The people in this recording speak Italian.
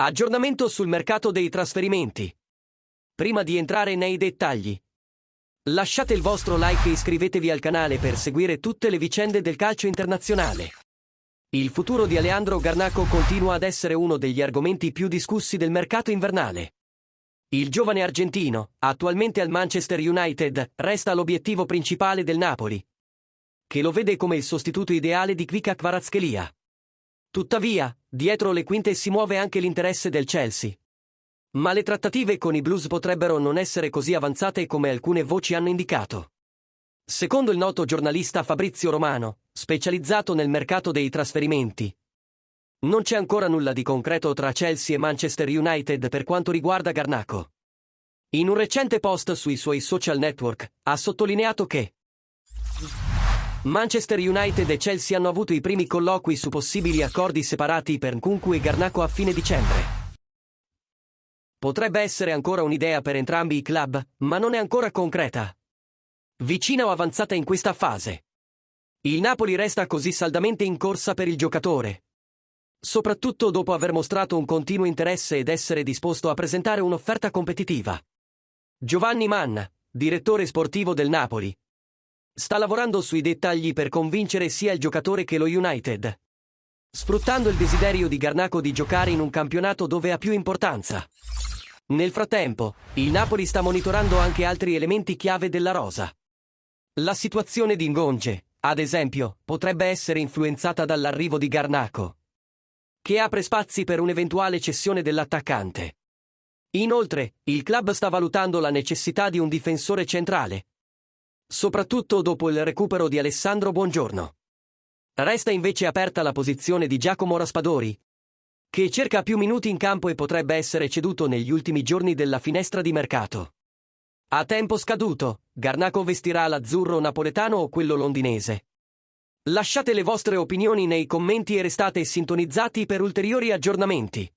Aggiornamento sul mercato dei trasferimenti. Prima di entrare nei dettagli, lasciate il vostro like e iscrivetevi al canale per seguire tutte le vicende del calcio internazionale. Il futuro di Alejandro Garnacho continua ad essere uno degli argomenti più discussi del mercato invernale. Il giovane argentino, attualmente al Manchester United, resta l'obiettivo principale del Napoli, che lo vede come il sostituto ideale di Kvicha Kvaratskhelia. Tuttavia, dietro le quinte si muove anche l'interesse del Chelsea. Ma le trattative con i Blues potrebbero non essere così avanzate come alcune voci hanno indicato. Secondo il noto giornalista Fabrizio Romano, specializzato nel mercato dei trasferimenti, non c'è ancora nulla di concreto tra Chelsea e Manchester United per quanto riguarda Garnacho. In un recente post sui suoi social network, ha sottolineato che Manchester United e Chelsea hanno avuto i primi colloqui su possibili accordi separati per Nkunku e Garnacho a fine dicembre. Potrebbe essere ancora un'idea per entrambi i club, ma non è ancora concreta, vicina o avanzata in questa fase. Il Napoli resta così saldamente in corsa per il giocatore, soprattutto dopo aver mostrato un continuo interesse ed essere disposto a presentare un'offerta competitiva. Giovanni Manna, direttore sportivo del Napoli, sta lavorando sui dettagli per convincere sia il giocatore che lo United, sfruttando il desiderio di Garnacho di giocare in un campionato dove ha più importanza. Nel frattempo, il Napoli sta monitorando anche altri elementi chiave della rosa. La situazione di Ngonge, ad esempio, potrebbe essere influenzata dall'arrivo di Garnacho, che apre spazi per un'eventuale cessione dell'attaccante. Inoltre, il club sta valutando la necessità di un difensore centrale, soprattutto dopo il recupero di Alessandro Buongiorno. Resta invece aperta la posizione di Giacomo Raspadori, che cerca più minuti in campo e potrebbe essere ceduto negli ultimi giorni della finestra di mercato. A tempo scaduto, Garnacho vestirà l'azzurro napoletano o quello londinese? Lasciate le vostre opinioni nei commenti e restate sintonizzati per ulteriori aggiornamenti.